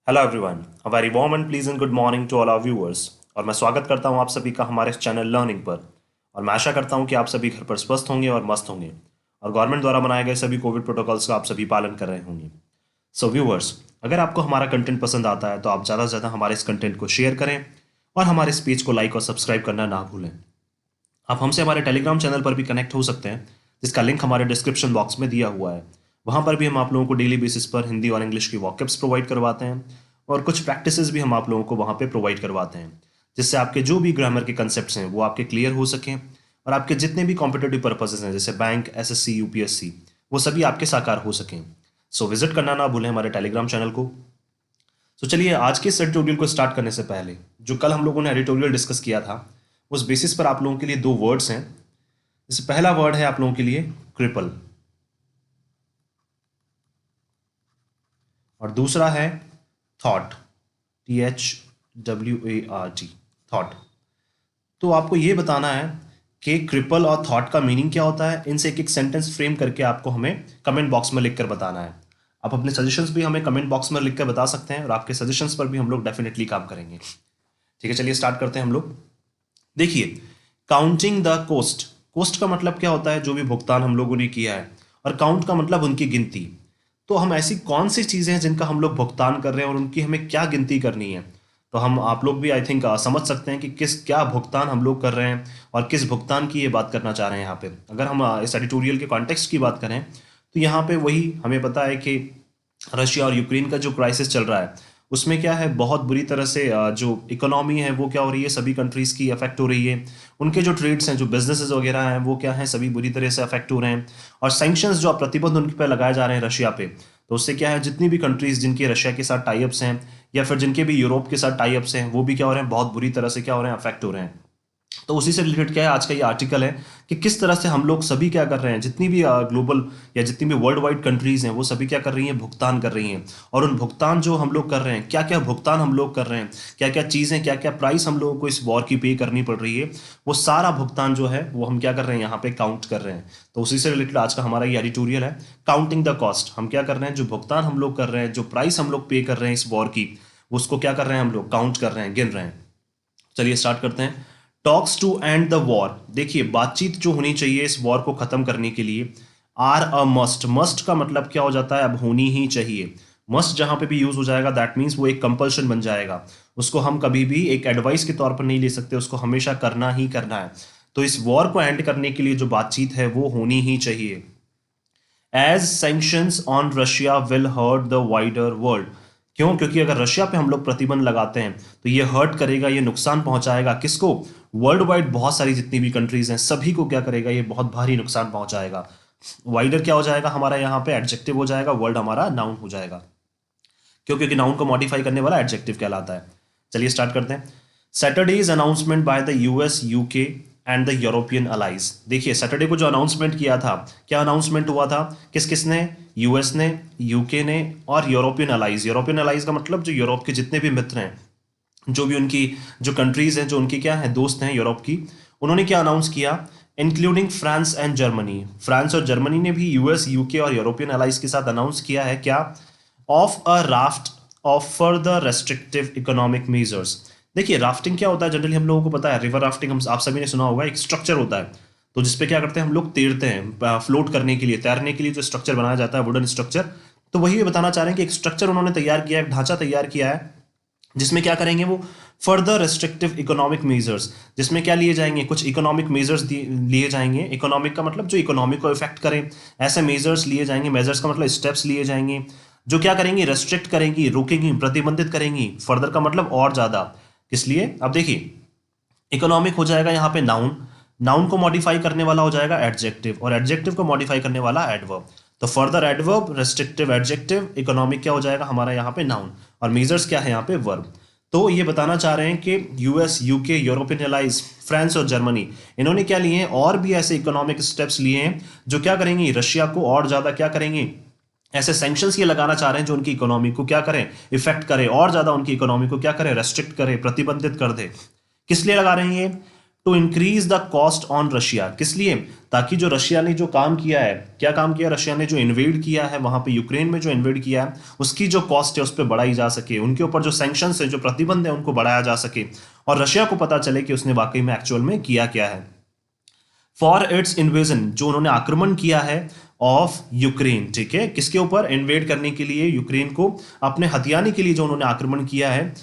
Hello everyone, a very warm and pleasant good morning to all our viewers. और मैं स्वागत करता हूं आप सभी का हमारे इस चैनल लर्निंग पर। और मैं आशा करता हूं कि आप सभी घर पर स्वस्थ होंगे और मस्त होंगे और गवर्नमेंट द्वारा बनाए गए सभी कोविड प्रोटोकॉल्स का आप सभी पालन कर रहे होंगे। सो व्यूअर्स, अगर आपको हमारा कंटेंट पसंद आता है तो आप ज़्यादा से ज़्यादा हमारे इस कंटेंट को शेयर करें और हमारे इस पेज को लाइक और सब्सक्राइब करना ना भूलें। आप हमसे हमारे टेलीग्राम चैनल पर भी कनेक्ट हो सकते हैं, जिसका लिंक हमारे डिस्क्रिप्शन बॉक्स में दिया हुआ है। वहाँ पर भी हम आप लोगों को डेली बेसिस पर हिंदी और इंग्लिश की वॉकअप्स प्रोवाइड करवाते हैं और कुछ प्रैक्टिसेस भी हम आप लोगों को वहाँ पे प्रोवाइड करवाते हैं, जिससे आपके जो भी ग्रामर के कंसेप्ट्स हैं वो आपके क्लियर हो सकें और आपके जितने भी कॉम्पिटेटिव पर्पसेस हैं जैसे बैंक, एसएससी, यूपीएससी, वो सभी आपके साकार हो सकें। सो विजिट करना ना भूलें हमारे टेलीग्राम चैनल को। सो चलिए आज के इस एडिटोरियल को स्टार्ट करने से पहले जो कल हम लोगों ने एडिटोरियल डिस्कस किया था उस बेसिस पर आप लोगों के लिए दो वर्ड्स हैं। जैसे पहला वर्ड है आप लोगों के लिए क्रिपल और दूसरा है थॉट, THWART, थॉट। तो आपको ये बताना है कि क्रिपल और थॉट का मीनिंग क्या होता है। इनसे एक एक सेंटेंस फ्रेम करके आपको हमें कमेंट बॉक्स में लिखकर बताना है। आप अपने सजेशंस भी हमें कमेंट बॉक्स में लिखकर बता सकते हैं और आपके सजेशंस पर भी हम लोग डेफिनेटली काम करेंगे। ठीक है, चलिए स्टार्ट करते हैं हम लोग। देखिए, काउंटिंग द कोस्ट। कोस्ट का मतलब क्या होता है? जो भी भुगतान हम लोगों ने किया है। और काउंट का मतलब उनकी गिनती। तो हम ऐसी कौन सी चीज़ें हैं जिनका हम लोग भुगतान कर रहे हैं और उनकी हमें क्या गिनती करनी है। तो हम आप लोग भी आई थिंक समझ सकते हैं कि किस क्या भुगतान हम लोग कर रहे हैं और किस भुगतान की ये बात करना चाह रहे हैं यहाँ पे। अगर हम इस एडिटोरियल के कॉन्टेक्स्ट की बात करें तो यहाँ पे वही हमें पता है कि रशिया और यूक्रेन का जो क्राइसिस चल रहा है उसमें क्या है, बहुत बुरी तरह से जो इकोनॉमी है वो क्या हो रही है, सभी कंट्रीज़ की अफेक्ट हो रही है। उनके जो ट्रेड्स हैं, जो बिजनेसेस वगैरह हैं, वो क्या है, सभी बुरी तरह से अफेक्ट हो रहे हैं। और सैंक्शंस जो प्रतिबंध उनके पे लगाए जा रहे हैं रशिया पे, तो उससे क्या है, जितनी भी कंट्रीज़ जिनके रशिया के साथ टाई अप्स हैं या फिर जिनके भी यूरोप के साथ टाई अप्स हैं, वो भी क्या हो रहे हैं, बहुत बुरी तरह से क्या हो रहे हैं, अफेक्ट हो रहे हैं। तो उसी से रिलेटेड क्या है आज का ये आर्टिकल है कि किस तरह से हम लोग सभी क्या कर रहे हैं, जितनी भी ग्लोबल या जितनी भी वर्ल्ड वाइड कंट्रीज हैं वो सभी क्या कर रही हैं, भुगतान कर रही हैं। और उन भुगतान जो हम लोग कर रहे हैं, क्या क्या भुगतान हम लोग कर रहे हैं, क्या क्या चीज़ें, क्या क्या प्राइस हम लोगों को इस वॉर की पे करनी पड़ रही है, वो सारा भुगतान जो है वो हम क्या कर रहे हैं, यहाँ पे काउंट कर रहे हैं। तो उसी से रिलेटेड आज का हमारा ये एडिटोरियल है, काउंटिंग द कॉस्ट। हम क्या कर रहे हैं, जो भुगतान हम लोग कर रहे हैं, जो प्राइस हम लोग पे कर रहे हैं इस वॉर की, उसको क्या कर रहे हैं, हम लोग काउंट कर रहे हैं, गिन रहे हैं। चलिए स्टार्ट करते हैं। Talks to end the war. देखिए, बातचीत जो होनी चाहिए इस वॉर को खत्म करने के लिए आर अ मस्ट। मस्ट का मतलब क्या हो जाता है, अब होनी ही चाहिए। मस्ट जहां पे भी यूज हो जाएगा दैट मीन्स वो एक कंपल्शन बन जाएगा। उसको हम कभी भी एक एडवाइस के तौर पर नहीं ले सकते, उसको हमेशा करना ही करना है। तो इस वॉर को एंड करने के लिए जो बातचीत है वो होनी ही चाहिए। As sanctions on Russia will hurt the wider world. क्यों? क्योंकि अगर रशिया पे हम लोग प्रतिबंध लगाते हैं तो ये हर्ट करेगा, ये नुकसान पहुंचाएगा किसको? वर्ल्ड वाइड बहुत सारी जितनी भी कंट्रीज हैं सभी को क्या करेगा, ये बहुत भारी नुकसान पहुंचाएगा। वाइडर क्या हो जाएगा हमारा, यहाँ पे एडजेक्टिव हो जाएगा, वर्ल्ड हमारा नाउन हो जाएगा। क्यों? क्योंकि नाउन को मॉडिफाई करने वाला एडजेक्टिव कहलाता है। चलिए स्टार्ट करते हैं। Saturday's announcement by the US, UK and the European allies. देखिए, सैटरडे को जो अनाउंसमेंट किया था, क्या अनाउंसमेंट हुआ था, किस किसने? यूएस ने, यूके ने और यूरोपियन अलाइज। यूरोपियन अलाइज का मतलब जो यूरोप के जितने भी मित्र हैं, जो भी उनकी जो कंट्रीज हैं, जो उनकी क्या है, दोस्त हैं यूरोप की, उन्होंने क्या अनाउंस किया, including France and Germany. France और जर्मनी ने भी यूएस, यूके और यूरोपियन अलाइज के साथ अनाउंस किया है क्या, of a raft of further restrictive economic measures. देखिए, राफ्टिंग क्या होता है, जनरली हम लोगों को पता है, रिवर राफ्टिंग हम आप सभी ने सुना होगा, एक स्ट्रक्चर होता है तो जिसपे क्या करते हैं हम लोग, तैरते हैं, फ्लोट करने के लिए, तैरने के लिए जो स्ट्रक्चर बनाया जाता है, वुडन स्ट्रक्चर। तो वही बताना चाह रहे हैं कि एक स्ट्रक्चर उन्होंने तैयार किया है, एक ढांचा तैयार किया है, जिसमें क्या करेंगे वो, फर्दर रेस्ट्रिक्टिव इकोनॉमिक मेजर्स। जिसमें क्या लिए जाएंगे, कुछ इकोनॉमिक मेजर्स लिए जाएंगे। इकोनॉमिक का मतलब जो इकोनॉमिक को इफेक्ट करें, ऐसे मेजर्स लिए जाएंगे। मेजर्स का मतलब स्टेप्स लिए जाएंगे जो क्या करेंगी, रेस्ट्रिक्ट करेंगी, रोकेंगी, प्रतिबंधित करेंगी। फर्दर का मतलब और ज्यादा। किस लिए? अब देखिए, इकोनॉमिक हो जाएगा यहाँ पे नाउन, नाउन को मॉडिफाई करने वाला हो जाएगा एडजेक्टिव, और एडजेक्टिव को मॉडिफाई करने वाला एडवर्ब। तो further adverb, restrictive adjective, economic क्या हो जाएगा हमारा यहाँ पे, नाउन, और मेजर्स क्या है यहाँ पे, वर्ब। तो ये बताना चाह रहे हैं कि US, UK, European allies, France और जर्मनी, इन्होंने क्या लिए हैं, और भी ऐसे इकोनॉमिक स्टेप्स लिए हैं जो क्या करेंगे, रशिया को और ज्यादा क्या करेंगे, ऐसे सैंक्शंस ये लगाना चाह रहे हैं जो उनकी इकोनॉमी को क्या करें, इफेक्ट करे, और ज्यादा उनकी इकोनॉमी को क्या करें, रेस्ट्रिक्ट करे, प्रतिबंधित कर दे। किस लिए लगा रहे हैं ये? To increase the cost on Russia. किस लिए? ताकि जो रशिया ने जो काम किया है, क्या काम किया रशिया ने, जो इन्वेड किया है वहां पे यूक्रेन में, जो इन्वेड किया है उसकी जो कॉस्ट है उस पर बढ़ाई जा सके, उनके ऊपर जो सैंक्शंस है, जो प्रतिबंध है उनको बढ़ाया जा सके और रशिया को पता चले कि उसने वाकई में एक्चुअल में किया क्या है। फॉर इट्स इन्वेजन, जो उन्होंने आक्रमण किया है ऑफ यूक्रेन, ठीक है, किसके ऊपर? इन्वेड करने के लिए, यूक्रेन को अपने हथियाने के लिए जो उन्होंने आक्रमण किया है,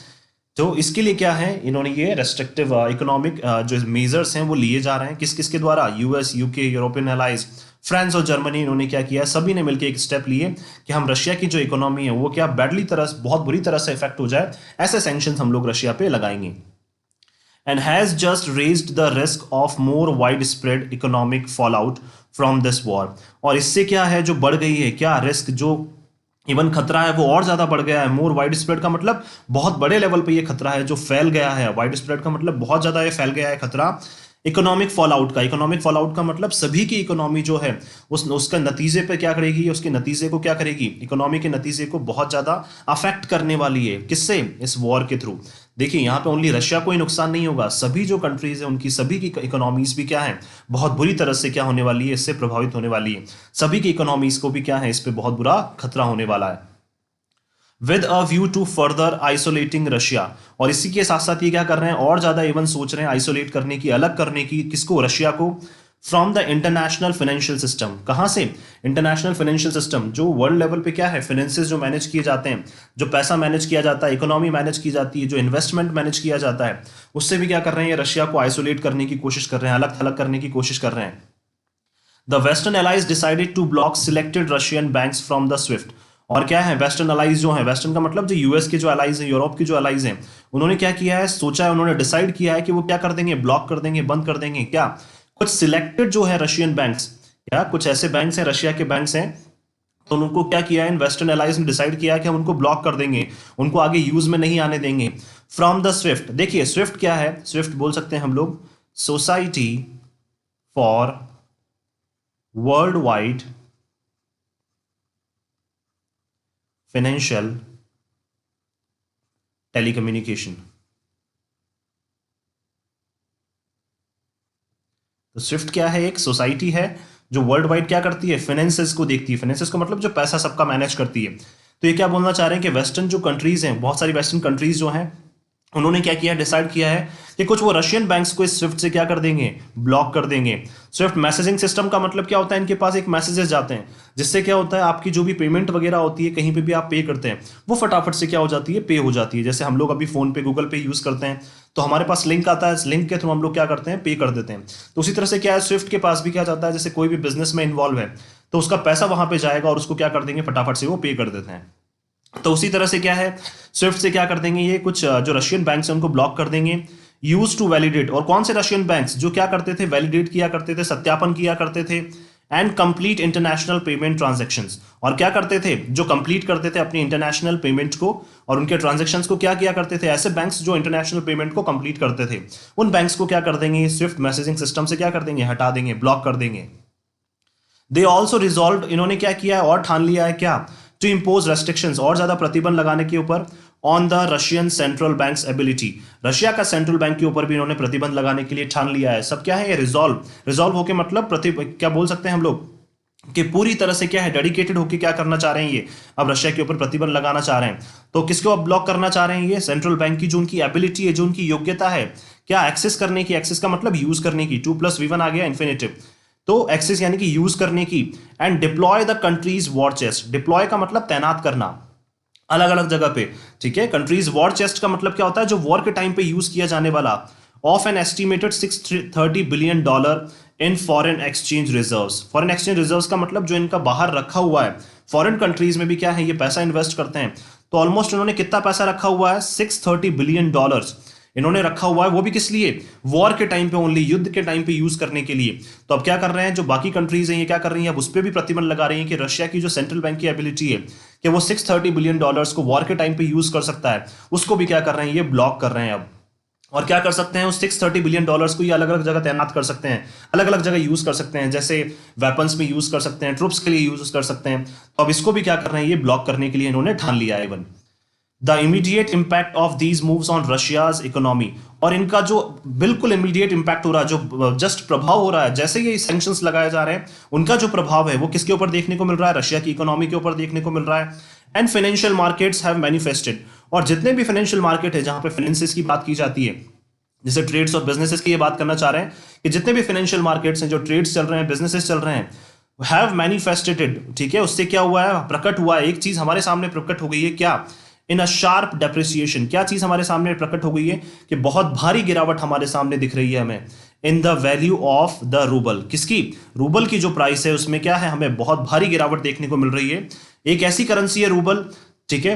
तो इसके लिए क्या है, इन्होंने ये रेस्ट्रिक्टिव इकोनॉमिक जो मेजर्स हैं वो लिए जा रहे हैं। किस किसके द्वारा? US, UK, European allies, France और जर्मनी, इन्होंने क्या किया, सभी ने मिलकर एक स्टेप लिए कि हम रशिया की जो इकोनॉमी है वो क्या बैडली तरह, बहुत बुरी तरह से इफेक्ट हो जाए, ऐसे सैंक्शंस हम लोग रशिया पे लगाएंगे। and has just raised the risk of more widespread economic fallout from this war। और इससे क्या है, जो बढ़ गई है क्या रिस्क, जो इवन खतरा है वो और ज्यादा बढ़ गया है। मोर वाइड स्प्रेड का मतलब बहुत बड़े लेवल पे ये खतरा है जो फैल गया है। वाइड स्प्रेड का मतलब बहुत ज्यादा ये फैल गया है खतरा। इकोनॉमिक फॉलआउट का, इकोनॉमिक फॉलआउट का मतलब सभी की इकोनॉमी जो है उसका नतीजे पे क्या करेगी, उसके नतीजे को क्या करेगी, इकोनॉमी के नतीजे को बहुत ज्यादा अफेक्ट करने वाली है। किससे? इस वॉर के थ्रू। देखिए यहाँ पे ओनली रशिया को ही नुकसान नहीं होगा, सभी जो कंट्रीज है उनकी सभी की इकोनॉमीज भी क्या है, बहुत बुरी तरह से क्या होने वाली है, इससे प्रभावित होने वाली है। सभी की इकोनॉमीज को भी क्या है, इस पे बहुत बुरा खतरा होने वाला है। With a view to further isolating Russia, और इसी के साथ साथ ये क्या कर रहे हैं, और ज्यादा इवन सोच रहे हैं आइसोलेट करने की, अलग करने की, किसको? रशिया को, from the international financial system. कहां से? इंटरनेशनल फाइनेंशियल सिस्टम, जो वर्ल्ड लेवल पे क्या है, फाइनेंसेस जो मैनेज किए जाते हैं, जो पैसा मैनेज किया जाता है, इकोनॉमी मैनेज की जाती है, जो इन्वेस्टमेंट मैनेज किया जाता है, उससे भी क्या कर रहे हैं, रशिया को आइसोलेट करने की कोशिश कर रहे हैं, अलग थलग करने की कोशिश कर रहे हैं। The western allies decided to block selected Russian banks from the SWIFT. और क्या है, वेस्टर्न एलाइज जो है, वेस्टर्न का मतलब जो यूएस के जो एलाइज हैं, यूरोप के जो एलाइज हैं, उन्होंने क्या किया है, सोचा है, उन्होंने डिसाइड किया है कि वो क्या कर देंगे, ब्लॉक कर देंगे, बंद कर देंगे क्या, कुछ सिलेक्टेड जो है रशियन बैंक्स, या कुछ ऐसे बैंक्स हैं, रशिया के बैंक्स हैं, तो उनको क्या किया है, वेस्टर्न एलाइज ने डिसाइड किया कि हम उनको ब्लॉक कर देंगे, उनको आगे यूज में नहीं आने देंगे। फ्रॉम द स्विफ्ट, देखिए स्विफ्ट क्या है, स्विफ्ट बोल सकते हैं हम लोग society for world wide financial telecommunication. तो स्विफ्ट क्या है, एक सोसाइटी है जो वर्ल्ड वाइड क्या करती है, फाइनेंसेस को देखती है। फाइनेंसेस को मतलब जो पैसा सबका मैनेज करती है। तो ये क्या बोलना चाह रहे हैं कि वेस्टर्न जो कंट्रीज हैं, बहुत सारी वेस्टर्न कंट्रीज जो हैं, उन्होंने क्या किया, डिसाइड किया है कि कुछ वो रशियन बैंक्स को इस स्विफ्ट से क्या कर देंगे, ब्लॉक कर देंगे। स्विफ्ट मैसेजिंग सिस्टम का मतलब क्या होता है, इनके पास एक मैसेजेस जाते हैं, जिससे क्या होता है, आपकी जो भी पेमेंट वगैरह होती है, कहीं पे भी आप पे करते हैं, वो फटाफट से क्या हो जाती है, पे हो जाती है। जैसे हम लोग अभी फोन पे, गूगल पे यूज करते हैं, तो हमारे पास लिंक आता है, लिंक के थ्रू हम लोग क्या करते हैं, पे कर देते हैं। तो उसी तरह से क्या है, स्विफ्ट के पास भी क्या जाता है, जैसे कोई भी बिजनेस में इन्वॉल्व है तो उसका पैसा वहां पे जाएगा और उसको क्या कर देंगे, फटाफट से वो पे कर देते हैं। तो उसी तरह से क्या है, स्विफ्ट से क्या कर देंगे, ये कुछ जो रशियन बैंक्स हैं उनको ब्लॉक कर देंगे। यूज टू वैलिडेट, और कौन से रशियन बैंक्स जो क्या करते थे, वैलिडेट किया करते थे, सत्यापन किया करते थे, and complete international payment transactions, और क्या करते थे, जो कंप्लीट करते थे अपनी इंटरनेशनल पेमेंट को और उनके ट्रांजैक्शंस को क्या किया करते थे, ऐसे बैंक्स जो इंटरनेशनल पेमेंट को कंप्लीट करते थे, उन बैंक्स को क्या कर देंगे, स्विफ्ट मैसेजिंग सिस्टम से क्या कर देंगे, हटा देंगे, ब्लॉक कर देंगे। दे ऑल्सो रिजॉल्व, इन्होंने क्या किया है और ठान लिया है क्या, टू इम्पोज रेस्ट्रिक्शंस, और ज्यादा प्रतिबंध लगाने के ऊपर, on the Russian central banks ability, Russia का सेंट्रल बैंक के ऊपर भी इन्होंने प्रतिबंध लगाने के लिए ठान लिया है। सब क्या है, ये रिजॉल्व, रिजॉल्व होके मतलब क्या बोल सकते हैं हम लोग कि पूरी तरह से क्या है, डेडिकेटेड होकर क्या करना चाह रहे हैं, ये अब रशिया के ऊपर प्रतिबंध लगाना चाह रहे हैं। तो किसको अब ब्लॉक करना चाह रहे हैं, ये सेंट्रल बैंक की जो उनकी एबिलिटी है, जो उनकी योग्यता है क्या, एक्सेस करने की, एक्सेस का मतलब यूज करने की, 2+V1 आ गया इन्फिनेटिव, तो एक्सेस यानी कि यूज करने की, and deploy the countries war chest, deploy का मतलब तैनात करना अलग अलग जगह पे, ठीक है। कंट्रीज वॉर चेस्ट का मतलब क्या होता है, जो वॉर के टाइम पे यूज किया जाने वाला, of an estimated $630 billion in foreign exchange reserves. Foreign exchange reserves का मतलब जो इनका बाहर रखा हुआ है, फॉरेन कंट्रीज में भी क्या है, ये पैसा इन्वेस्ट करते हैं। तो ऑलमोस्ट उन्होंने कितना पैसा रखा हुआ है, $630 बिलियन इन्होंने रखा हुआ है, वो भी किस लिए, वॉर के टाइम पे, ओनली युद्ध के टाइम पे यूज करने के लिए। तो अब क्या कर रहे हैं, जो बाकी कंट्रीज हैं ये क्या कर रही हैं, अब उस पर भी प्रतिबंध लगा रही हैं कि रशिया की जो सेंट्रल बैंक की एबिलिटी है कि वो $630 बिलियन को वॉर के टाइम पे यूज कर सकता है, उसको भी क्या कर रहे हैं, ये ब्लॉक कर रहे हैं अब। और क्या कर सकते हैं, उस $630 बिलियन को ये अलग अलग जगह तैनात कर सकते हैं, अलग अलग जगह यूज कर सकते हैं, जैसे वेपन्स में यूज कर सकते हैं, ट्रुप्स के लिए यूज कर सकते हैं। तो अब इसको भी क्या कर रहे हैं, ये ब्लॉक करने के लिए इन्होंने ठान लिया है। The immediate impact of these moves on Russia's economy, और इनका जो बिल्कुल इमीडिएट इंपैक्ट हो रहा है, जो जस्ट प्रभाव हो रहा है जैसे ये सैंक्शंस लगाए जा रहे हैं, उनका जो प्रभाव है वो किसके ऊपर देखने को मिल रहा है, रशिया की इकोनॉमी के ऊपर देखने को मिल रहा है। And financial markets have manifested, और जितने भी फाइनेंशियल मार्केट है जहां पे फाइनेंसिस की बात की जाती है, जैसे ट्रेड्स और बिजनेसेस की ये बात करना चाह रहे हैं कि जितने भी फाइनेंशियल मार्केट्स हैं, जो ट्रेड्स चल रहे हैं, बिजनेसेस चल रहे हैं, हैव मैनिफेस्टेड, ठीक है, उससे क्या हुआ है, प्रकट हुआ है, एक चीज हमारे सामने प्रकट हो गई है, क्या, इन अ शार्प डेप्रिसिएशन, क्या चीज हमारे सामने प्रकट हो गई है कि बहुत भारी गिरावट हमारे सामने दिख रही है हमें, in the value of the rouble, किसकी, रूबल की जो प्राइस है उसमें क्या है, हमें बहुत भारी गिरावट देखने को मिल रही है। एक ऐसी करेंसी है रूबल, ठीक है,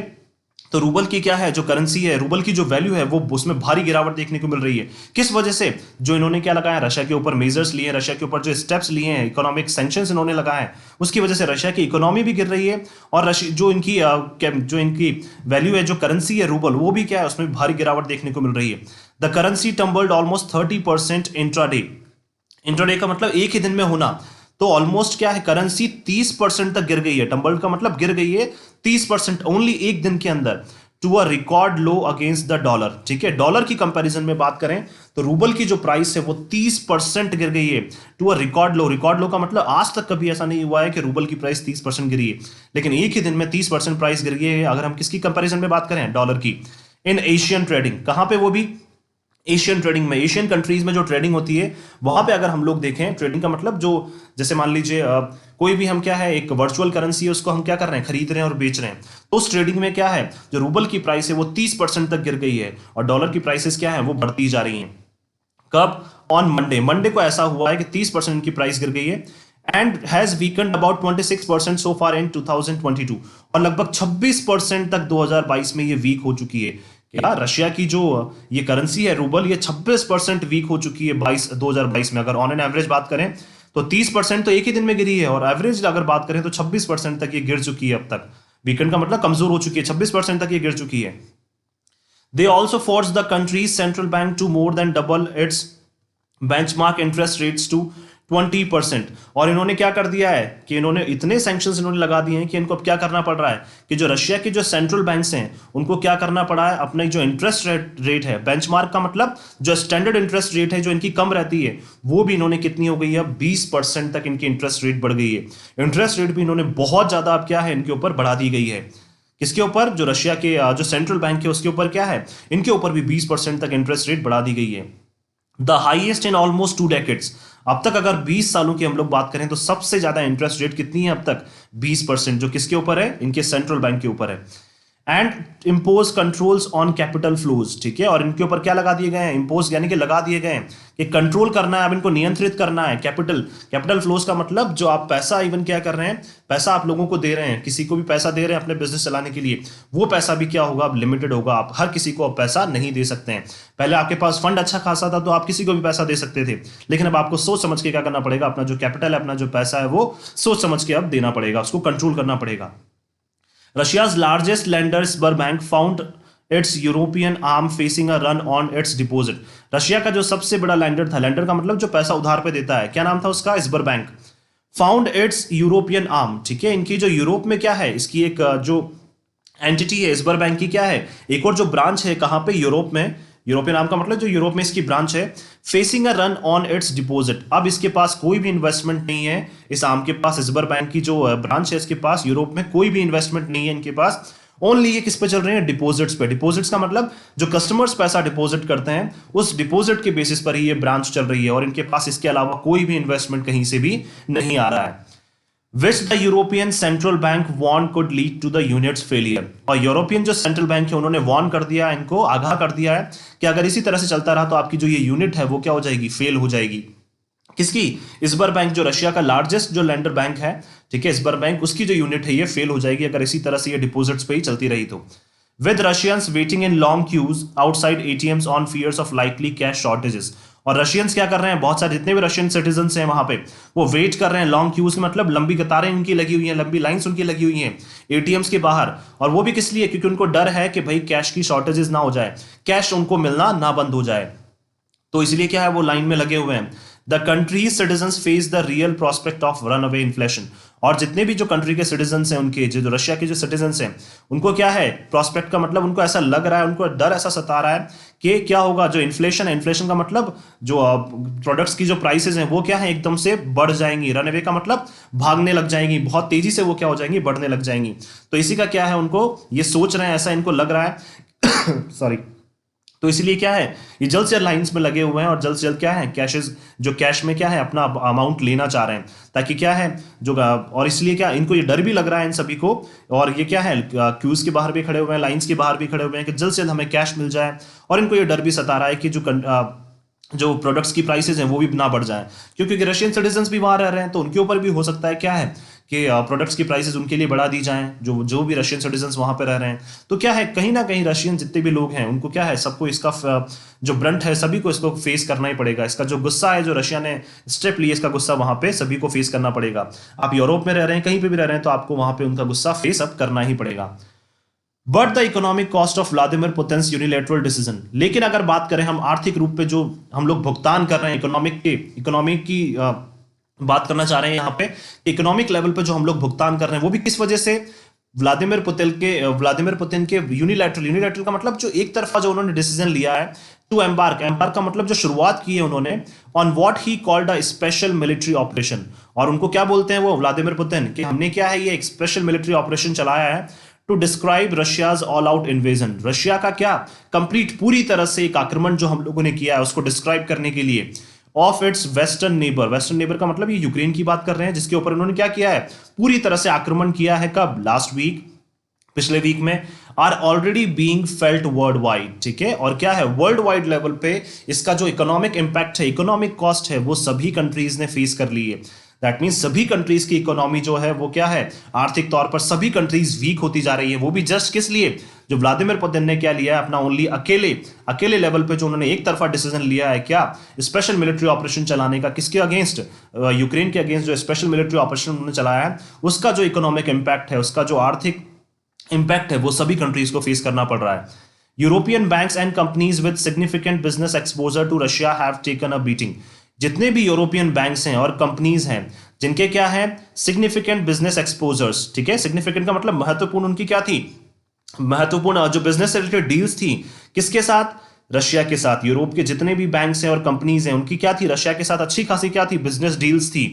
तो रूबल की क्या है, जो करेंसी है, रूबल की जो वैल्यू है वो उसमें भारी गिरावट देखने को मिल रही है। किस वजह से, जो इन्होंने क्या लगाया, रशिया के ऊपर मेजर्स लिए, रशिया के ऊपर जो स्टेप्स लिए हैं, इकोनॉमिक सैंक्शंस इन्होंने लगाए हैं, उसकी वजह से रशिया की इकोनॉमी भी गिर रही है, और जो इनकी वैल्यू है, जो करेंसी है रूबल, वो भी क्या है, उसमें भारी गिरावट देखने को मिल रही है। The currency tumbled almost 30% intraday, intraday का मतलब एक ही दिन में होना, तो ऑलमोस्ट क्या है, करेंसी 30% तक गिर गई है, टम्बल्ड का मतलब गिर गई है 30% ओनली एक दिन के अंदर, to a record low against the dollar, ठीक है, डॉलर की कंपैरिजन में बात करें तो रूबल की जो प्राइस है वो 30% गिर गई है, to a record low, record low का मतलब आज तक कभी ऐसा नहीं हुआ है कि रूबल की प्राइस 30% गिरी है, लेकिन एक ही दिन में 30% प्राइस गिर गई है, अगर हम किसकी कंपैरिजन में बात करें, डॉलर की। इन एशियन ट्रेडिंग, कहां पे, वो भी एशियन ट्रेडिंग में, एशियन कंट्रीज में जो ट्रेडिंग होती है वहां पे अगर हम लोग देखें, ट्रेडिंग का मतलब जो, जैसे मान लीजिए कोई भी हम क्या है, एक वर्चुअल करेंसी है, उसको हम क्या कर रहे हैं, खरीद रहे हैं और बेच रहे हैं, तो उस ट्रेडिंग में क्या है, जो रूबल की प्राइस है वो 30% तक गिर गई है, और डॉलर की प्राइसेस क्या है, वो बढ़ती जा रही हैं। कब, ऑन मंडे, मंडे को ऐसा हुआ है कि 30% की प्राइस गिर गई है, एंड हैज वीकेंड अबाउट 26% सो फार इन 2022, और लगभग 26% तक 2022 में ये वीक हो चुकी है। क्या, रशिया की जो ये करेंसी है रूबल, ये 26% वीक हो चुकी है 2022 में, अगर ऑन एन एवरेज बात करें तो 30% तो एक ही दिन में गिरी है, और एवरेज अगर बात करें तो 26% तक ये गिर चुकी है अब तक, वीकेंड का मतलब कमजोर हो चुकी है, 26% तक ये गिर चुकी है। They also force the country's central bank to more than double its benchmark interest rates to 20%, और इन्होंने क्या कर दिया है कि इन्होंने इतने सैंक्शंस इन्होंने लगा दिए हैं कि इनको अब क्या करना पड़ रहा है कि जो रशिया के जो सेंट्रल बैंक्स हैं उनको क्या करना पड़ा है, अपने जो इंटरेस्ट रेट है, बेंचमार्क का मतलब जो स्टैंडर्ड इंटरेस्ट रेट है जो इनकी कम रहती है, वो भी इन्होंने कितनी हो गई है, 20% तक इनकी इंटरेस्ट रेट बढ़ गई है। इंटरेस्ट रेट भी इन्होंने बहुत ज्यादा अब क्या है, इनके ऊपर बढ़ा दी गई है, किसके ऊपर, जो रशिया के जो सेंट्रल बैंक है उसके ऊपर क्या है, इनके ऊपर भी 20% तक इंटरेस्ट रेट बढ़ा दी गई है। The highest in almost 2 decades, अब तक अगर 20 सालों की हम लोग बात करें तो सबसे ज्यादा इंटरेस्ट रेट कितनी है अब तक, 20%, जो किसके ऊपर है, इनके सेंट्रल बैंक के ऊपर है। And impose controls on capital flows, ठीक है, और इनके ऊपर क्या लगा दिए गए हैं, इम्पोज यानी कि लगा दिए गए हैं कि कंट्रोल करना है, अब इनको नियंत्रित करना है। कैपिटल फ्लोज का मतलब जो आप पैसा इवन क्या कर रहे हैं, पैसा आप लोगों को दे रहे हैं, किसी को भी पैसा दे रहे हैं अपने बिजनेस चलाने के लिए, वो पैसा भी क्या होगा, अब लिमिटेड होगा, आप हर किसी को अब पैसा नहीं दे सकते हैं। पहले आपके पास फंड अच्छा खासा था तो आप किसी को भी पैसा दे सकते थे, लेकिन अब आपको सोच समझ के क्या करना पड़ेगा, अपना जो कैपिटल है, अपना जो पैसा है, वो सोच समझ के अब देना पड़ेगा, उसको कंट्रोल करना पड़ेगा। Russia's largest lender Sberbank found its European arm facing a run on its deposit. Russia का जो सबसे बड़ा लैंडर था, लैंडर का मतलब जो पैसा उधार पे देता है, क्या नाम था उसका, स्बरबैंक, फाउंड इट्स यूरोपियन आर्म, ठीक है, इनकी जो यूरोप में क्या है, इसकी एक जो एंटिटी है स्बरबैंक की, क्या है, एक और जो ब्रांच है, कहां पे, यूरोप में, यूरोपियन आर्म का मतलब जो यूरोप में इसकी ब्रांच है, facing a run on it's deposit, अब इसके पास कोई भी इन्वेस्टमेंट नहीं है, इस आर्म के पास, स्बरबैंक की जो ब्रांच है इसके पास यूरोप में कोई भी इन्वेस्टमेंट नहीं है इनके पास, ओनली ये किस पे चल रहे हैं, डिपॉजिट्स पे। डिपॉजिट्स का मतलब जो कस्टमर्स पैसा डिपॉजिट करते हैं उस डिपॉजिट के बेसिस पर ही ये ब्रांच चल रही है, और इनके पास इसके अलावा कोई भी इन्वेस्टमेंट कहीं से भी नहीं आ रहा है। Which the European Central Bank warned could lead to the unit's failure, और यूरोपियन जो सेंट्रल बैंक है उन्होंने वार्न कर दिया, इनको आगाह कर दिया है कि अगर इसी तरह से चलता रहा तो आपकी जो ये यूनिट है वो क्या हो जाएगी, फेल हो जाएगी। किसकी, स्बरबैंक, जो रशिया का लार्जेस्ट जो लैंडर बैंक है, ठीक है, स्बरबैंक, उसकी जो यूनिट है ये फेल हो जाएगी अगर इसी तरह से ये डिपॉजिट्स पे ही चलती रही तो। With Russians waiting in long queues outside ATMs on fears of likely cash shortages, और रशियंस क्या कर रहे हैं, बहुत सारे जितने भी रशियन सिटीजन्स हैं वहां पे वो वेट कर रहे हैं, लॉन्ग क्यूज के मतलब लंबी कतारें उनकी लगी हुई हैं, लंबी लाइंस उनकी लगी हुई हैं एटीएम्स के बाहर, और वो भी किस लिए, क्योंकि उनको डर है कि भाई कैश की शॉर्टेजेस ना हो जाए, कैश उनको मिलना ना बंद हो जाए, तो इसलिए क्या है वो लाइन में लगे हुए हैं। The country citizens face the real prospect of run away inflation. और जितने भी जो कंट्री के सिटीजन्स हैं, उनके जो रशिया के जो सिटीजन्स हैं, उनको क्या है, प्रोस्पेक्ट का मतलब उनको ऐसा लग रहा है, उनको डर ऐसा सता रहा है कि क्या होगा, जो इन्फ्लेशन है, इन्फ्लेशन का मतलब जो प्रोडक्ट्स की जो प्राइसेस हैं वो क्या है, एकदम से बढ़ जाएंगी। रन अवे का मतलब भागने लग जाएंगी, बहुत तेजी से वो क्या हो जाएंगी, बढ़ने लग जाएंगी। तो इसी का क्या है, उनको ये सोच रहे हैं, ऐसा इनको लग रहा है सॉरी। तो इसलिए क्या है, ये जल्द से जल्द लाइंस में लगे हुए हैं और जल्द से जल्द क्या है, कैशेस जो कैश में क्या है अपना अमाउंट लेना चाह रहे हैं, ताकि क्या है जो, और इसलिए क्या इनको ये डर भी लग रहा है इन सभी को, और ये क्या है क्यूज के बाहर भी खड़े हुए हैं, लाइंस के बाहर भी खड़े हुए हैं कि जल्द से जल्द हमें कैश मिल जाए। और इनको ये डर भी सता रहा है कि जो प्रोडक्ट्स की प्राइसेस हैं वो भी ना बढ़ जाए, क्योंकि रशियन सिटीजन्स भी वहां रह रहे हैं, तो उनके ऊपर भी हो सकता है क्या है कि प्रोडक्ट्स की प्राइसेस उनके लिए बढ़ा दी जाएं, जो भी रशियन सिटीजन्स वहां पे रह रहे हैं। तो क्या है, कहीं ना कहीं रशियन जितने भी लोग हैं उनको क्या है, सबको इसका जो ब्रंट है सभी को इसको फेस करना ही पड़ेगा। इसका जो गुस्सा है, जो रशिया ने स्टेप लिया, इसका गुस्सा वहां पे सभी को फेस करना पड़ेगा। आप यूरोप में रह रहे हैं, कहीं पे भी रह रहे हैं, तो आपको वहां पे उनका गुस्सा फेस अप करना ही पड़ेगा। But the economic cost of Vladimir Putin's unilateral decision, लेकिन अगर बात करें हम आर्थिक रूप पे जो हम लोग भुगतान कर रहे हैं, इकोनॉमिक की बात करना चाह रहे हैं यहाँ पे, इकोनॉमिक लेवल पे जो हम लोग भुगतान कर रहे हैं वो भी किस वजह से, व्लादिमीर पुतिन के यूनिलैटरल का मतलब जो एक तरफा जो उन्होंने डिसीजन लिया है, टू एम्बार्क का मतलब जो शुरुआत की है उन्होंने on what he called a special military operation. और उनको क्या बोलते हैं वो व्लादिमीर पुतिन, कि हमने क्या है, ये एक स्पेशल मिलिट्री ऑपरेशन चलाया है to describe Russia's all out invasion. Russia का क्या कंप्लीट पूरी तरह से एक आक्रमण जो हम लोगों ने किया है उसको डिस्क्राइब करने के लिए, ऑफ इट्स वेस्टर्न नेबर का मतलब ये यूक्रेन की बात कर रहे हैं, जिसके ऊपर उन्होंने क्या किया है, पूरी तरह से आक्रमण किया है। कब, लास्ट वीक, पिछले वीक में। Are already being felt world wide, ठीक है। और क्या है, वर्ल्ड वाइड लेवल पे इसका जो इकोनॉमिक इंपैक्ट है, इकोनॉमिक कॉस्ट है, वो सभी कंट्रीज ने फेस कर ली है। दैट मीन्स सभी कंट्रीज की इकोनॉमी जो है वो क्या है, आर्थिक तौर पर सभी कंट्रीज वीक होती जा रही है। वो भी जस्ट किस लिए, जो व्लादिमीर पुतिन ने क्या लिया है अपना ओनली अकेले लेवल पे जो उन्होंने एक तरफा डिसीजन लिया है, क्या, स्पेशल मिलिट्री ऑपरेशन चलाने का, किसके अगेंस्ट, यूक्रेन के अगेंस्ट जो स्पेशल मिलिट्री ऑपरेशन उन्होंने चलाया है, उसका जो इकोनॉमिक इंपैक्ट है, उसका जो आर्थिक इंपैक्ट है, वो सभी कंट्रीज को फेस करना पड़ रहा है। European banks and companies with significant business exposure to Russia have taken a beating. जितने भी यूरोपियन बैंक्स हैं और कंपनीज हैं जिनके क्या है, सिग्निफिकेंट बिजनेस एक्सपोजर्स, ठीक है, सिग्निफिकेंट का मतलब महत्वपूर्ण, उनकी क्या थी, महत्वपूर्ण जो बिजनेस से रिलेटेड डील्स थी, किसके साथ, रशिया के साथ। यूरोप के जितने भी बैंक्स हैं और कंपनीज हैं उनकी क्या थी, रशिया के साथ अच्छी खासी क्या थी, बिजनेस डील्स थी।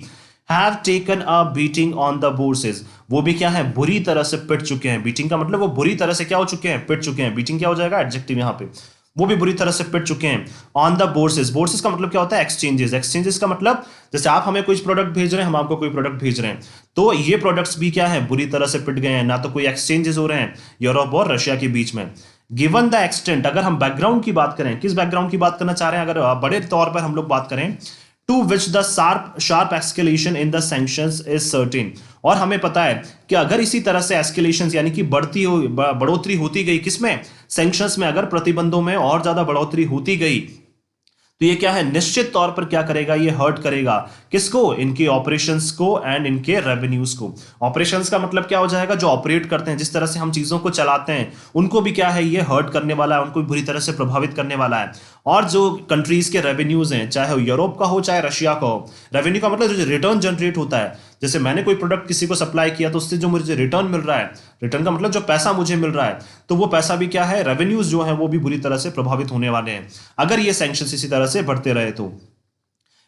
Have taken a beating on the bourses, वो भी क्या है, बुरी तरह से पिट चुके हैं। बीटिंग का मतलब वो बुरी तरह से क्या हो चुके हैं, पिट चुके हैं। बीटिंग क्या हो जाएगा, एडजेक्टिव यहाँ पे, वो भी बुरी तरह से पिट चुके हैं। ऑन द बोर्सेज का मतलब क्या होता है, एक्सचेंजेस का मतलब जैसे आप हमें कोई प्रोडक्ट भेज रहे हैं, हम आपको कोई प्रोडक्ट भेज रहे हैं, तो ये प्रोडक्ट्स भी क्या है, बुरी तरह से पिट गए हैं। ना तो कोई एक्सचेंजेस हो रहे हैं यूरोप और रशिया के बीच में। गिवन द एक्सटेंट, अगर हम बैकग्राउंड की बात करें, किस बैकग्राउंड की बात करना चाह रहे हैं, अगर बड़े तौर पर हम लोग बात करें, to which the sharp escalation in the sanctions is certain. और हमें पता है कि अगर इसी तरह से एस्केलेशन यानी कि बढ़ोतरी होती गई, किसमें, सैंक्शंस में, अगर प्रतिबंधों में और ज्यादा बढ़ोतरी होती गई, तो ये क्या है, निश्चित तौर पर क्या करेगा, ये हर्ट करेगा किसको, इनके ऑपरेशंस को एंड इनके रेवेन्यूज को। ऑपरेशंस का मतलब क्या हो जाएगा, जो ऑपरेट करते हैं, जिस तरह से हम चीजों को चलाते हैं, उनको भी क्या है, ये हर्ट करने वाला है, उनको भी बुरी तरह से प्रभावित करने वाला है। और जो कंट्रीज के रेवेन्यूज हैं, चाहे यूरोप का हो चाहे रशिया का हो, रेवेन्यू का मतलब जो रिटर्न जनरेट होता है, जैसे मैंने कोई प्रोडक्ट किसी को सप्लाई किया तो उससे जो मुझे रिटर्न मिल रहा है, रिटर्न का मतलब जो पैसा मुझे मिल रहा है, तो वो पैसा भी क्या है, रेवेन्यूज जो है वो भी बुरी तरह से प्रभावित होने वाले हैं अगर ये सैंक्शंस इसी तरह से बढ़ते रहे तो।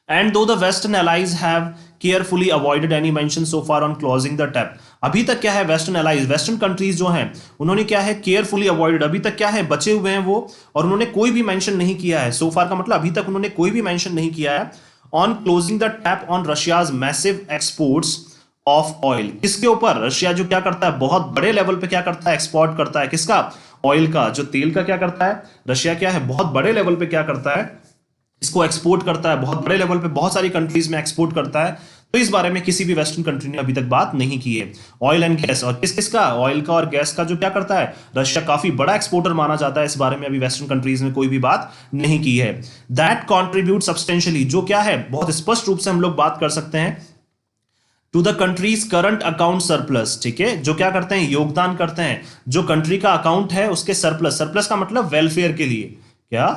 एंड दो the western allies have carefully avoided any mention so far on closing the tap. अभी तक क्या है, वेस्टर्न कंट्रीज जो हैं उन्होंने क्या है, केयरफुली अवॉइडेड, अभी तक क्या है, बचे हुए हैं वो, और उन्होंने कोई भी मेंशन नहीं किया है। सो फार का मतलब अभी तक उन्होंने कोई भी मेंशन नहीं किया है on closing the tap on Russia's massive exports of oil. किसके ऊपर, रशिया जो क्या करता है, बहुत बड़े लेवल पे क्या करता है, एक्सपोर्ट करता है, किसका, ऑयल का, जो तेल का क्या करता है, रशिया क्या है, बहुत बड़े लेवल पे क्या करता है, इसको एक्सपोर्ट करता है, बहुत बड़े लेवल पे बहुत सारी कंट्रीज में एक्सपोर्ट करता है। तो इस बारे में किसी भी वेस्टर्न कंट्री ने अभी तक बात नहीं की है। ऑयल एंड गैस, और किसका, ऑयल का और गैस का जो क्या करता है, रशिया काफी बड़ा एक्सपोर्टर माना जाता है, इस बारे में अभी वेस्टर्न कंट्रीज ने कोई भी बात नहीं की है। दैट कॉन्ट्रीब्यूट सब्सटेंशियली, जो क्या है, बहुत स्पष्ट रूप से हम लोग बात कर सकते हैं, to the country's current account surplus, ठीक है, जो क्या करते हैं, योगदान करते हैं, जो कंट्री का अकाउंट है उसके सरप्लस का मतलब वेलफेयर के लिए, क्या,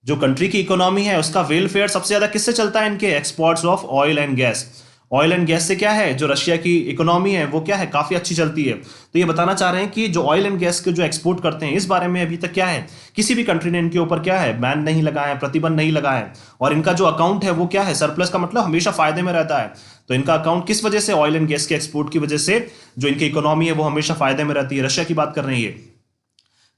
जो कंट्री की इकोनॉमी है उसका वेलफेयर सबसे ज्यादा किससे चलता है, इनके exports of oil and gas. Oil and gas से क्या है, जो रशिया की इकोनॉमी है वो क्या है, काफी अच्छी चलती है। तो ये बताना चाह रहे हैं कि जो ऑयल एंड गैस के जो एक्सपोर्ट करते हैं, इस बारे में अभी तक क्या है, किसी भी कंट्री ने इनके ऊपर क्या है, बैन नहीं लगाया है, प्रतिबंध नहीं लगाया है। और इनका जो अकाउंट है वो क्या है, सरप्लस का मतलब हमेशा फायदे में रहता है। तो इनका अकाउंट किस वजह से, ऑयल एंड गैस के एक्सपोर्ट की वजह से जो इनकी इकोनॉमी है वो हमेशा फायदे में रहती है। रशिया की बात कर रहे हैं ये।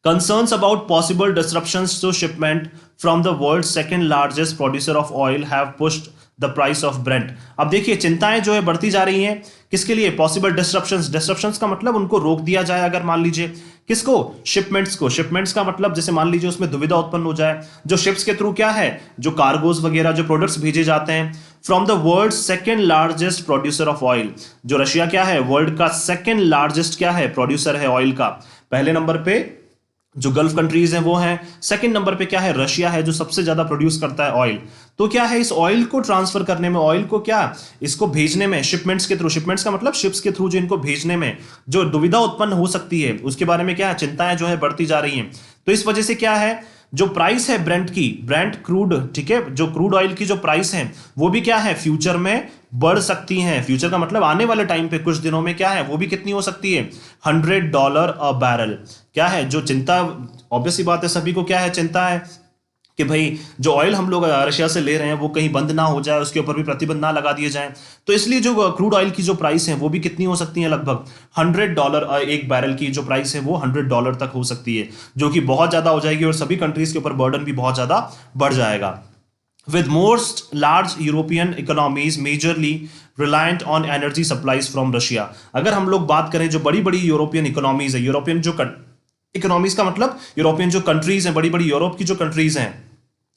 Concerns about possible disruptions to shipment from the world's second largest producer of oil have pushed the price of Brent। अब देखिए चिंताएं जो है बढ़ती जा रही हैं, किसके लिए, पॉसिबल डिस्ट्रप्शंस। डिस्ट्रप्शंस का मतलब उनको रोक दिया जाए, अगर मान लीजिए किसको, शिपमेंट्स को। शिपमेंट्स का मतलब जैसे मान लीजिए उसमें दुविधा उत्पन्न हो जाए, जो शिप्स के थ्रू क्या है, जो कार्गोज वगैरह जो प्रोडक्ट्स भेजे जाते हैं from the world second largest producer of oil. जो रशिया क्या है, वर्ल्ड का सेकेंड लार्जेस्ट क्या है, प्रोड्यूसर है ऑयल का। पहले नंबर पे जो गल्फ कंट्रीज हैं वो हैं, सेकंड नंबर पे क्या है, रशिया है जो सबसे ज्यादा प्रोड्यूस करता है ऑयल। तो क्या है, इस ऑयल को ट्रांसफर करने में, ऑयल को क्या, इसको भेजने में शिपमेंट्स के थ्रू, शिपमेंट्स का मतलब शिप्स के थ्रू जो इनको भेजने में जो दुविधा उत्पन्न हो सकती है, उसके बारे में क्या है, चिंताएं जो है बढ़ती जा रही हैं। तो इस वजह से क्या है, जो प्राइस है ब्रेंट की, ब्रेंट क्रूड, ठीक है, जो क्रूड ऑयल की जो प्राइस है वो भी क्या है, फ्यूचर में बढ़ सकती हैं। फ्यूचर का मतलब आने वाले टाइम पे कुछ दिनों में क्या है, वो भी कितनी हो सकती है, $100 अ बैरल। क्या है जो चिंता, ऑब्वियसली बात है, सभी को क्या है, चिंता है कि भाई जो ऑयल हम लोग रशिया से ले रहे हैं वो कहीं बंद ना हो जाए, उसके ऊपर भी प्रतिबंध ना लगा दिए जाए। तो इसलिए जो क्रूड ऑयल की जो प्राइस है वो भी कितनी हो सकती है, लगभग $100 एक बैरल की जो प्राइस है वो $100 तक हो सकती है, जो कि बहुत ज्यादा हो जाएगी और सभी कंट्रीज के ऊपर बर्डन भी बहुत ज्यादा बढ़ जाएगा। With most large European economies majorly reliant on energy supplies from Russia। अगर हम लोग बात करें जो बड़ी बड़ी यूरोपियन इकोनॉमीज है, यूरोपियन जो इकोनॉमीज का मतलब यूरोपियन जो कंट्रीज हैं, बड़ी बड़ी यूरोप की जो कंट्रीज हैं,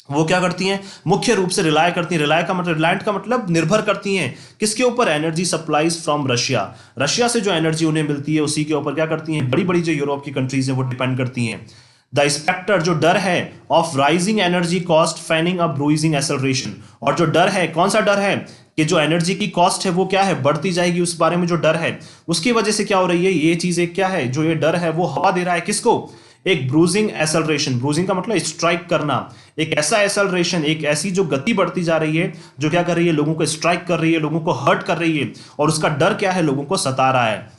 वो क्या करती हैं, मुख्य रूप से रिलाय करती हैं, रिलाय का मतलब, रिलायंट का मतलब निर्भर करती हैं किसके ऊपर, energy supplies from Russia. Russia से जो एनर्जी उन्हें मिलती है उसी के ऊपर क्या करती हैं, बड़ी बड़ी जो यूरोप की कंट्रीज हैं वो डिपेंड करती हैं। द स्पेक्टर, जो डर है, of rising energy cost fanning a bruising acceleration. और जो डर है, कौन सा डर है, कि जो एनर्जी की कॉस्ट है वो क्या है, बढ़ती जाएगी, उस बारे में जो डर है उसकी वजह से क्या हो रही है, ये चीज एक क्या है, जो ये डर है वो हवा दे रहा है किसको, एक ब्रूजिंग एसेलरेशन। ब्रूजिंग का मतलब स्ट्राइक करना, एक ऐसा एसेलरेशन, एक ऐसी जो गति बढ़ती जा रही है जो क्या कर रही है, लोगों को स्ट्राइक कर रही है, लोगों को हर्ट कर रही है, और उसका डर क्या है, लोगों को सता रहा है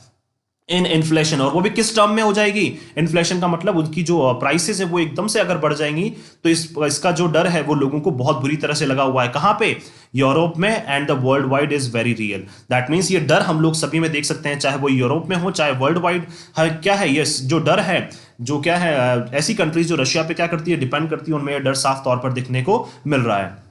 इन इन्फ्लेशन। और वो भी किस टर्म में हो जाएगी, इन्फ्लेशन का मतलब उनकी जो प्राइसेस है वो एकदम से अगर बढ़ जाएंगी, तो इसका जो डर है वो लोगों को बहुत बुरी तरह से लगा हुआ है। कहां पे, यूरोप में, and the world wide is very real. That means ये डर हम लोग सभी में देख सकते हैं, चाहे वो यूरोप में हो चाहे वर्ल्ड वाइड। क्या है ये जो डर है, जो क्या है, ऐसी कंट्रीज जो रशिया पे क्या करती है, डिपेंड करती है, उनमें यह डर साफ तौर पर दिखने को मिल रहा है।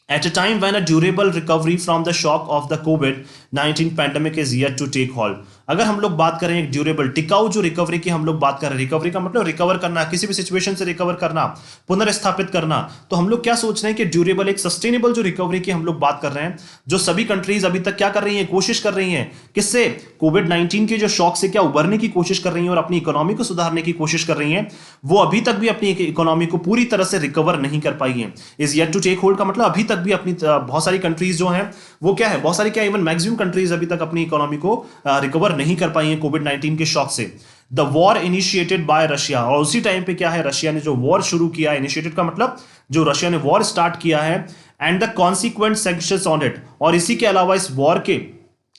At a time when a durable recovery from the shock of the COVID-19 pandemic is yet to take hold। अगर हम लोग बात करें एक ड्यूरेबल, टिकाऊ जो रिकवरी की हम लोग बात कर रहे हैं, रिकवरी का मतलब रिकवर करना, किसी भी सिचुएशन से रिकवर करना, पुनर्स्थापित करना। तो हम लोग क्या सोच रहे हैं कि ड्यूरेबल, एक सस्टेनेबल जो रिकवरी की हम लोग बात कर रहे हैं, जो सभी कंट्रीज अभी तक क्या कर रही हैं, कोशिश कर रही हैं, किससे, कोविड-19 के जो शॉक से क्या उबरने की कोशिश कर रही हैं और अपनी इकोनॉमी को सुधारने की कोशिश कर रही हैं, वो अभी तक भी अपनी इकोनॉमी को पूरी तरह से रिकवर नहीं कर पाई है। Is yet to take hold का मतलब अभी तक भी अपनी बहुत सारी कंट्रीज जो हैं वो क्या है, बहुत सारी क्या, इवन मैक्सिमम कंट्रीज अभी तक अपनी इकोनॉमी को रिकवर नहीं कर पाई है कोविड-19 के शॉक से। The war initiated by Russia, और उसी टाइम पे क्या है, रशिया ने जो वॉर शुरू किया, इनिशिएटेड का मतलब जो रशिया ने वॉर स्टार्ट किया है, and the consequent sanctions on it, और इसी के अलावा इस वॉर के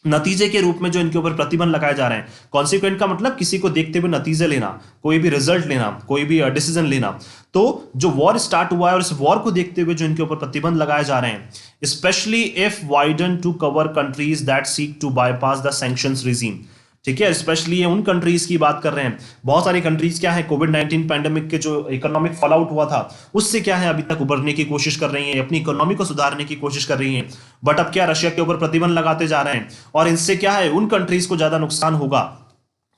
नतीजे के रूप में जो इनके ऊपर प्रतिबंध लगाए जा रहे हैं। कॉन्सिक्वेंट का मतलब किसी को देखते हुए नतीजे लेना, कोई भी रिजल्ट लेना, कोई भी डिसीजन लेना। तो जो वॉर स्टार्ट हुआ है और इस वॉर को देखते हुए जो इनके ऊपर प्रतिबंध लगाए जा रहे हैं, specially if widen to cover countries that seek to bypass the sanctions regime. ठीक है, स्पेशली ये उन कंट्रीज की बात कर रहे हैं, बहुत सारी कंट्रीज क्या है, कोविड-19 पैंडेमिक के जो इकोनॉमिक फॉल आउट हुआ था उससे क्या है, अभी तक उबरने की कोशिश कर रही हैं, अपनी इकोनॉमी को सुधारने की कोशिश कर रही हैं, बट अब क्या रशिया के ऊपर प्रतिबंध लगाते जा रहे हैं, और इनसे क्या है, उन कंट्रीज को ज्यादा नुकसान होगा।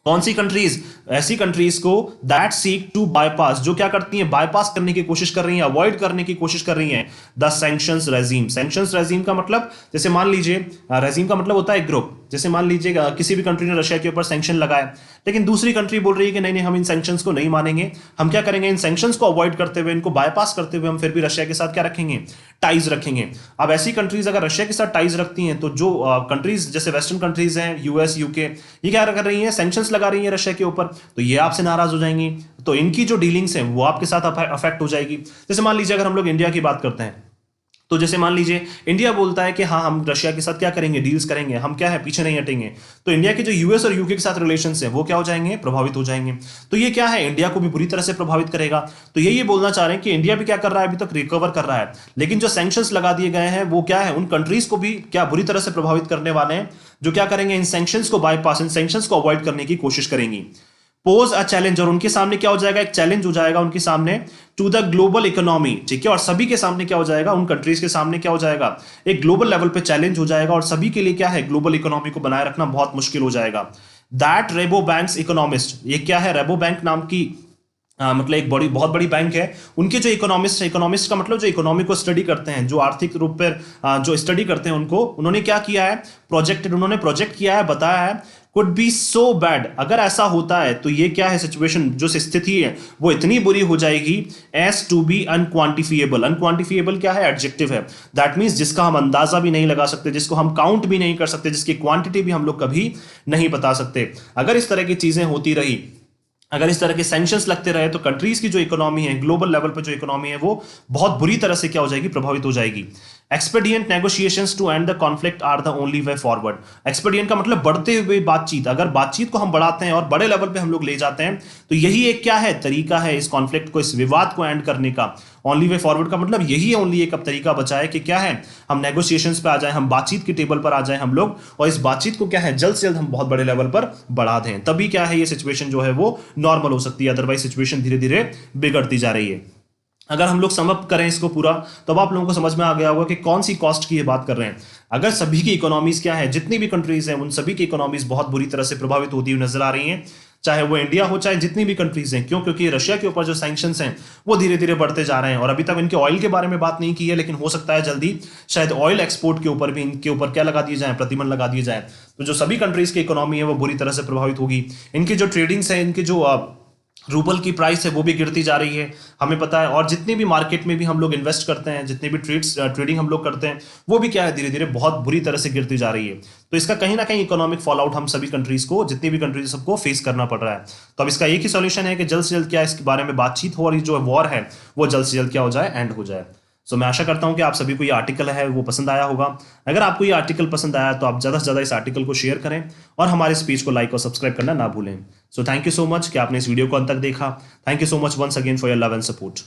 कौन सी कंट्रीज, ऐसी कंट्रीज को दैट सीक टू बाईपास, जो क्या करती हैं, बाईपास करने की कोशिश कर रही हैं, अवॉइड करने की कोशिश कर रही हैं the sanctions regime. Sanctions regime का मतलब, जैसे मान लीजिए, रेजिम का मतलब होता है ग्रुप, जैसे मान लीजिए किसी भी कंट्री ने रशिया के ऊपर सैंक्शन लगाए, लेकिन दूसरी कंट्री बोल रही है कि नहीं नहीं हम इन सैंक्शंस को नहीं मानेंगे, हम क्या करेंगे, इन सैंक्शंस को अवॉइड करते हुए, इनको बायपास करते हुए हम फिर भी रशिया के साथ क्या रखेंगे, टाइज रखेंगे। अब ऐसी कंट्रीज अगर रशिया के साथ टाइज रखती हैं तो जो कंट्रीज जैसे वेस्टर्न कंट्रीज हैं, यूएस, यूके, ये क्या कर रही हैं, सैंक्शंस लगा रही हैं रशिया के ऊपर, तो ये आपसे नाराज हो जाएंगी, तो इनकी जो डीलिंग्स हैं वो आपके साथ अफेक्ट हो जाएगी। जैसे मान लीजिए अगर हम लोग इंडिया की बात करते हैं, तो जैसे मान लीजिए इंडिया बोलता है कि हाँ हम रशिया के साथ क्या करेंगे, डील्स करेंगे, हम क्या है पीछे नहीं हटेंगे, तो इंडिया के जो यूएस और यूके के साथ रिलेशंस हैं वो क्या हो जाएंगे, प्रभावित हो जाएंगे। तो ये क्या है, इंडिया को भी बुरी तरह से प्रभावित करेगा। तो ये बोलना चाह रहे हैं कि इंडिया भी क्या कर रहा है, अभी तक रिकवर कर रहा है, लेकिन जो सैंक्शंस लगा दिए गए हैं वो क्या है, उन कंट्रीज को भी क्या बुरी तरह से प्रभावित करने वाले हैं, जो क्या करेंगे, इन सैंक्शंस को बाईपास, इन सैंक्शंस को अवॉइड करने की कोशिश करेंगी। पोज अ चैलेंज, और उनके सामने क्या हो जाएगा, एक चैलेंज हो जाएगा उनके सामने टू द ग्लोबल इकोनॉमी, ठीक है। और सभी के सामने क्या हो जाएगा, उन कंट्रीज के सामने क्या हो जाएगा, एक ग्लोबल लेवल पे चैलेंज हो जाएगा, और सभी के लिए क्या है, ग्लोबल इकोनॉमी को बनाए रखना बहुत मुश्किल हो जाएगा। दैट रेबो बैंक्स इकोनॉमिस्ट, ये क्या है, रेबो बैंक नाम की मतलब एक बहुत बड़ी बैंक है, उनके जो इकोनॉमिस्ट का मतलब जो इकोनॉमी को स्टडी करते हैं, जो आर्थिक रूप पर जो स्टडी करते हैं, उन्होंने क्या किया है, उन्होंने प्रोजेक्ट किया है, बताया है, कुड बी सो बैड, अगर ऐसा होता है तो ये क्या है, सिचुएशन जो स्थिति है वो इतनी बुरी हो जाएगी, एज टू बी अनक्वांटिफिएबल। अनक्वांटिफिएबल क्या है, एडजेक्टिव है, दैट मींस जिसका हम अंदाजा भी नहीं लगा सकते, जिसको हम काउंट भी नहीं कर सकते, जिसकी क्वांटिटी भी हम लोग कभी नहीं बता सकते। अगर इस तरह की चीजें होती रही, अगर इस तरह के सैंक्शंस लगते रहे, तो कंट्रीज की जो इकोनॉमी है, ग्लोबल लेवल पर जो इकोनॉमी है, वो बहुत बुरी तरह से क्या हो जाएगी, प्रभावित हो जाएगी। Expedient negotiations to end the conflict are the only way forward. Expedient का मतलब बढ़ते हुए बातचीत, अगर बातचीत को हम बढ़ाते हैं और बड़े लेवल पे हम लोग ले जाते हैं, तो यही एक क्या है, तरीका है इस कॉन्फ्लिक्ट को, इस विवाद को एंड करने का। ओनली वे फॉरवर्ड का मतलब यही है, ओनली एक अब तरीका बचा है कि क्या है, हम नेगोशिएशंस पे आ जाए, हम बातचीत की टेबल पर आ जाए हम लोग, और इस बातचीत को क्या है, जल्द से जल्द हम बहुत बड़े लेवल पर बढ़ा दें, तभी क्या है, ये सिचुएशन जो है वो नॉर्मल हो सकती है, अदरवाइज सिचुएशन धीरे धीरे बिगड़ती जा रही है। अगर हम लोग समअप करें इसको पूरा, तब आप लोगों को समझ में आ गया होगा कि कौन सी कॉस्ट की ये बात कर रहे हैं। अगर सभी की इकोनॉमीज क्या है, जितनी भी कंट्रीज हैं, उन सभी की इकोनॉमीज बहुत बुरी तरह से प्रभावित होती हुई नजर आ रही हैं, चाहे वो इंडिया हो, चाहे जितनी भी कंट्रीज हैं। क्यों? क्योंकि रशिया के ऊपर जो सैंक्शंस हैं वो धीरे धीरे बढ़ते जा रहे हैं, और अभी तक इनके ऑयल के बारे में बात नहीं की है, लेकिन हो सकता है जल्दी शायद ऑयल एक्सपोर्ट के ऊपर भी इनके ऊपर क्या लगा दिए जाए, प्रतिबंध लगा दिए जाए। तो जो सभी कंट्रीज की इकोनॉमी है वो बुरी तरह से प्रभावित होगी। इनकी जो ट्रेडिंग्स है, इनके जो रूबल की प्राइस है वो भी गिरती जा रही है, हमें पता है। और जितनी भी मार्केट में भी हम लोग इन्वेस्ट करते हैं, जितने भी ट्रेडिंग हम लोग करते हैं, वो भी क्या है, धीरे धीरे बहुत बुरी तरह से गिरती जा रही है। तो इसका कहीं ना कहीं इकोनॉमिक फॉल आउट हम सभी कंट्रीज को, जितनी भी कंट्रीज सबको फेस करना पड़ रहा है। तो अब इसका एक ही सॉल्यूशन है कि जल्द से जल्द क्या इसके बारे में बातचीत हो, और ये जो वॉर है वो जल्द से जल्द क्या हो जाए, एंड हो जाए। सो मैं आशा करता हूं कि आप सभी को ये आर्टिकल है वो पसंद आया होगा। अगर आपको ये आर्टिकल पसंद आया तो आप ज़्यादा से ज़्यादा इस आर्टिकल को शेयर करें, और हमारे इस पेज को लाइक और सब्सक्राइब करना ना भूलें। So thank you so much कि आपने इस वीडियो को अंत तक देखा। Thank you so much once again for your love and support.